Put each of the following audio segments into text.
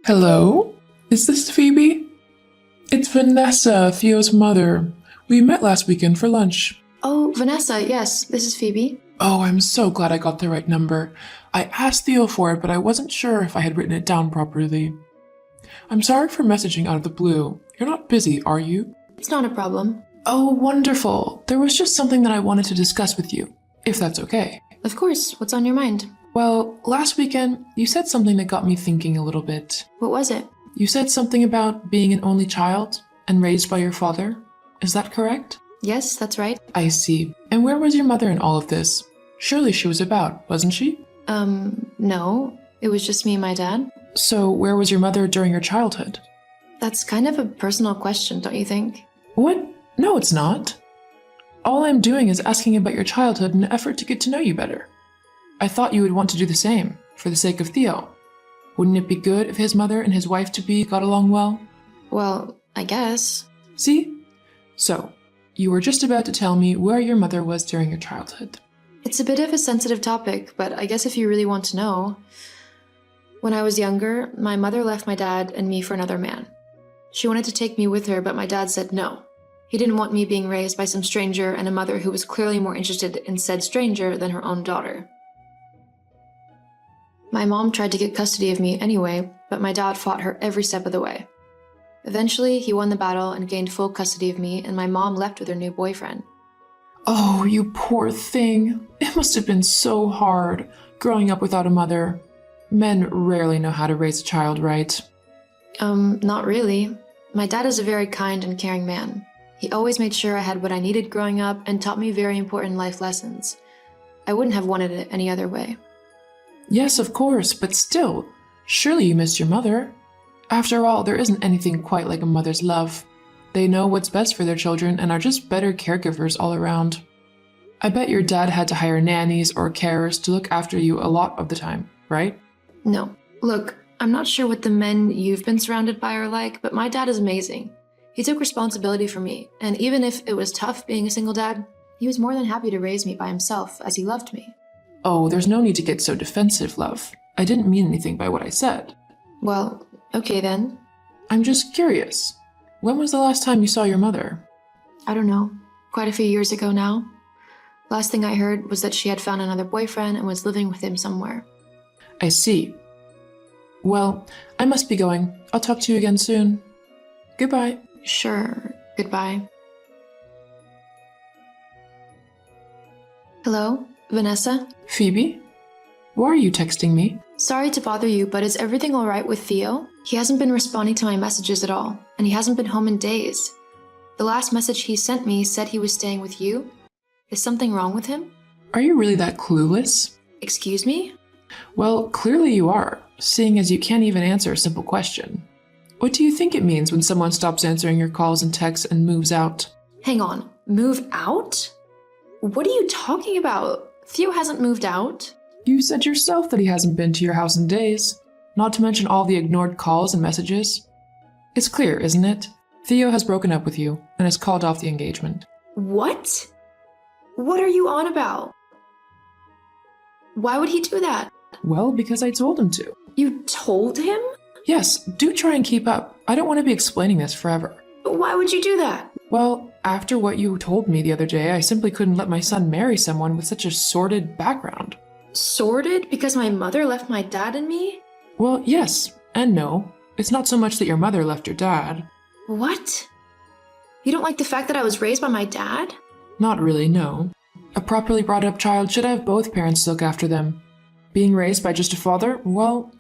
Hello? Is this Phoebe? It's Vanessa, Theo's mother. We met last weekend for lunch. Oh, Vanessa, yes, this is Phoebe. Oh, I'm so glad I got the right number. I asked Theo for it, but I wasn't sure if I had written it down properly. I'm sorry for messaging out of the blue. You're not busy, are you? It's not a problem. Oh, wonderful. There was just something that I wanted to discuss with you, if that's okay. Of course, what's on your mind? Well, last weekend, you said something that got me thinking a little bit. What was it? You said something about being an only child and raised by your father. Is that correct? Yes, that's right. I see. And where was your mother in all of this? Surely she was about, wasn't she? No. It was just me and my dad. So where was your mother during your childhood? That's kind of a personal question, don't you think? What? No, it's not. All I'm doing is asking about your childhood in an effort to get to know you better. I thought you would want to do the same, for the sake of Theo. Wouldn't it be good if his mother and his wife-to-be got along well? Well, I guess. See? So, you were just about to tell me where your mother was during your childhood. It's a bit of a sensitive topic, but I guess if you really want to know. When I was younger, my mother left my dad and me for another man. She wanted to take me with her, but my dad said no. He didn't want me being raised by some stranger and a mother who was clearly more interested in said stranger than her own daughter. My mom tried to get custody of me anyway, but my dad fought her every step of the way. Eventually, he won the battle and gained full custody of me, and my mom left with her new boyfriend. Oh, you poor thing. It must have been so hard, growing up without a mother. Men rarely know how to raise a child right. Not really. My dad is a very kind and caring man. He always made sure I had what I needed growing up and taught me very important life lessons. I wouldn't have wanted it any other way. Yes, of course, but still, surely you missed your mother. After all, there isn't anything quite like a mother's love. They know what's best for their children and are just better caregivers all around. I bet your dad had to hire nannies or carers to look after you a lot of the time, right? No. Look, I'm not sure what the men you've been surrounded by are like, but my dad is amazing. He took responsibility for me, and even if it was tough being a single dad, he was more than happy to raise me by himself as he loved me. Oh, there's no need to get so defensive, love. I didn't mean anything by what I said. Well, okay then. I'm just curious. When was the last time you saw your mother? I don't know. Quite a few years ago now. Last thing I heard was that she had found another boyfriend and was living with him somewhere. I see. Well, I must be going. I'll talk to you again soon. Goodbye. Sure. Goodbye. Hello? Vanessa? Phoebe? Why are you texting me? Sorry to bother you, but is everything alright with Theo? He hasn't been responding to my messages at all, and he hasn't been home in days. The last message he sent me said he was staying with you. Is something wrong with him? Are you really that clueless? Excuse me? Well, clearly you are, seeing as you can't even answer a simple question. What do you think it means when someone stops answering your calls and texts and moves out? Hang on. Move out? What are you talking about? Theo hasn't moved out. You said yourself that he hasn't been to your house in days, not to mention all the ignored calls and messages. It's clear, isn't it? Theo has broken up with you and has called off the engagement. What? What are you on about? Why would he do that? Well, because I told him to. You told him? Yes, do try and keep up. I don't want to be explaining this forever. Why would you do that? Well, after what you told me the other day, I simply couldn't let my son marry someone with such a sordid background. Sordid? Because my mother left my dad and me? Well, yes and no. It's not so much that your mother left your dad. What? You don't like the fact that I was raised by my dad? Not really, no. A properly brought up child should have both parents to look after them. Being raised by just a father, well,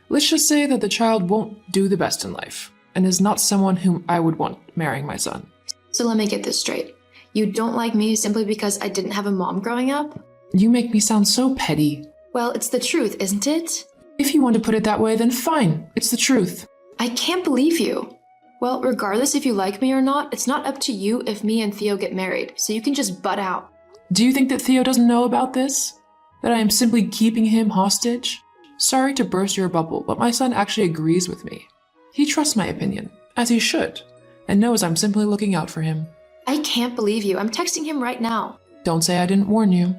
let's just say that the child won't do the best in life, and is not someone whom I would want marrying my son. So let me get this straight. You don't like me simply because I didn't have a mom growing up? You make me sound so petty. Well, it's the truth, isn't it? If you want to put it that way, then fine. It's the truth. I can't believe you. Well, regardless if you like me or not, it's not up to you if me and Theo get married, so you can just butt out. Do you think that Theo doesn't know about this? That I am simply keeping him hostage? Sorry to burst your bubble, but my son actually agrees with me. He trusts my opinion, as he should, and knows I'm simply looking out for him. I can't believe you. I'm texting him right now. Don't say I didn't warn you.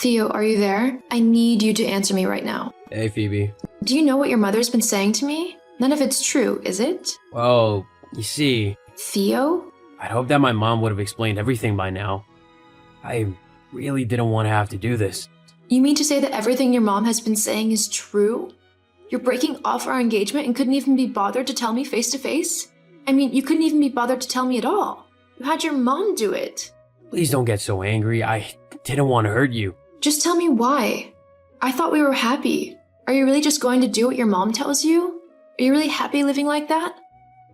Theo, are you there? I need you to answer me right now. Hey, Phoebe. Do you know what your mother's been saying to me? None of it's true, is it? Well, you see, Theo? I'd hoped that my mom would have explained everything by now. I really didn't want to have to do this. You mean to say that everything your mom has been saying is true? You're breaking off our engagement and couldn't even be bothered to tell me face to face? I mean, you couldn't even be bothered to tell me at all. You had your mom do it. Please don't get so angry. I didn't want to hurt you. Just tell me why. I thought we were happy. Are you really just going to do what your mom tells you? Are you really happy living like that?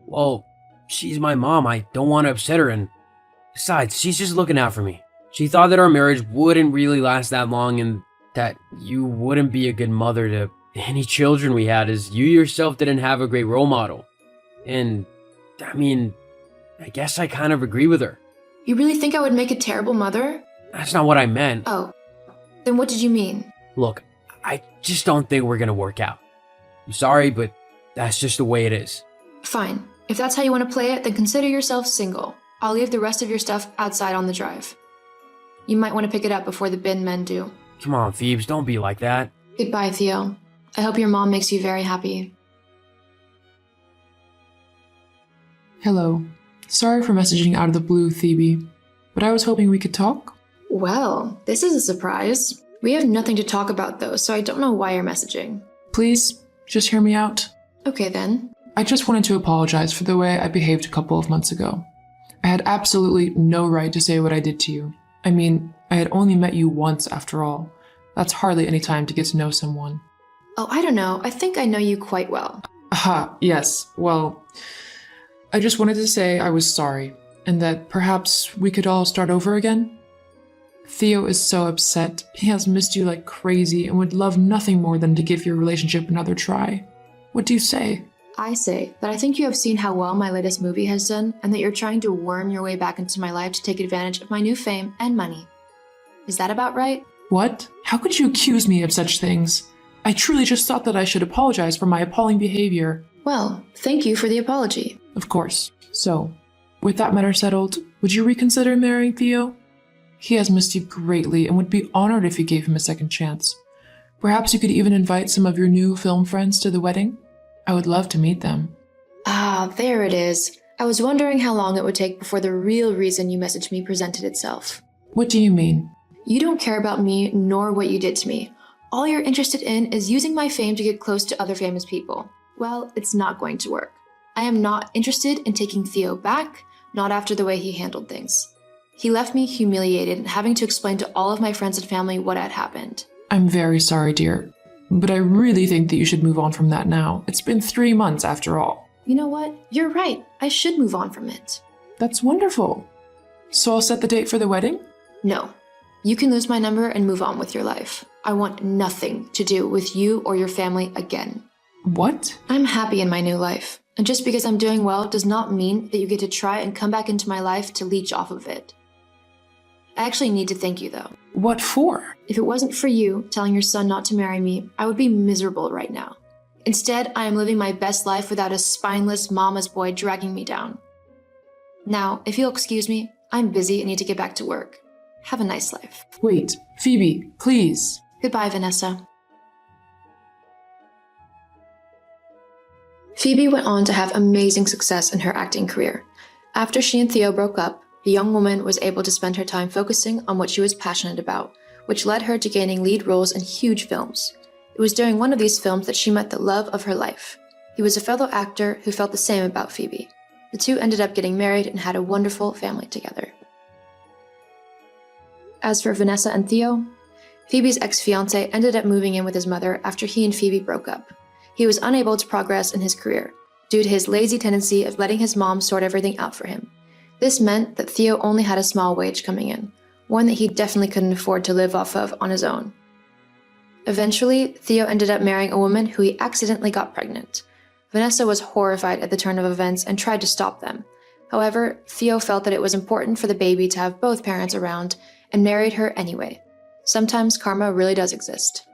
Well, she's my mom. I don't want to upset her, and besides, she's just looking out for me. She thought that our marriage wouldn't really last that long and that you wouldn't be a good mother to any children we had, as you yourself didn't have a great role model. And, I mean, I guess I kind of agree with her. You really think I would make a terrible mother? That's not what I meant. Oh, then what did you mean? Look, I just don't think we're gonna work out. I'm sorry, but that's just the way it is. Fine. If that's how you want to play it, then consider yourself single. I'll leave the rest of your stuff outside on the drive. You might want to pick it up before the bin men do. Come on, Phoebes, don't be like that. Goodbye, Theo. I hope your mom makes you very happy. Hello. Sorry for messaging out of the blue, Phoebe, but I was hoping we could talk. Well, this is a surprise. We have nothing to talk about though, so I don't know why you're messaging. Please, just hear me out. Okay then. I just wanted to apologize for the way I behaved a couple of months ago. I had absolutely no right to say what I did to you. I mean, I had only met you once after all. That's hardly any time to get to know someone. Oh, I don't know. I think I know you quite well. Aha, yes. Well, I just wanted to say I was sorry, and that perhaps we could all start over again. Theo is so upset. He has missed you like crazy and would love nothing more than to give your relationship another try. What do you say? I say that I think you have seen how well my latest movie has done, and that you're trying to worm your way back into my life to take advantage of my new fame and money. Is that about right? What? How could you accuse me of such things? I truly just thought that I should apologize for my appalling behavior. Well, thank you for the apology. Of course. So, with that matter settled, would you reconsider marrying Theo? He has missed you greatly and would be honored if you gave him a second chance. Perhaps you could even invite some of your new film friends to the wedding? I would love to meet them. Ah, there it is. I was wondering how long it would take before the real reason you messaged me presented itself. What do you mean? You don't care about me nor what you did to me. All you're interested in is using my fame to get close to other famous people. Well, it's not going to work. I am not interested in taking Theo back, not after the way he handled things. He left me humiliated and having to explain to all of my friends and family what had happened. I'm very sorry, dear. But I really think that you should move on from that now. It's been 3 months after all. You know what? You're right. I should move on from it. That's wonderful. So I'll set the date for the wedding? No. You can lose my number and move on with your life. I want nothing to do with you or your family again. What? I'm happy in my new life. And just because I'm doing well does not mean that you get to try and come back into my life to leech off of it. I actually need to thank you though. What for? If it wasn't for you telling your son not to marry me, I would be miserable right now. Instead, I am living my best life without a spineless mama's boy dragging me down. Now, if you'll excuse me, I'm busy and need to get back to work. Have a nice life. Wait, Phoebe, please. Goodbye, Vanessa. Phoebe went on to have amazing success in her acting career. After she and Theo broke up, the young woman was able to spend her time focusing on what she was passionate about, which led her to gaining lead roles in huge films. It was during one of these films that she met the love of her life. He was a fellow actor who felt the same about Phoebe. The two ended up getting married and had a wonderful family together. As for Vanessa and Theo, Phoebe's ex-fiancé ended up moving in with his mother after he and Phoebe broke up. He was unable to progress in his career due to his lazy tendency of letting his mom sort everything out for him. This meant that Theo only had a small wage coming in, one that he definitely couldn't afford to live off of on his own. Eventually, Theo ended up marrying a woman who he accidentally got pregnant. Vanessa was horrified at the turn of events and tried to stop them. However, Theo felt that it was important for the baby to have both parents around and married her anyway. Sometimes karma really does exist.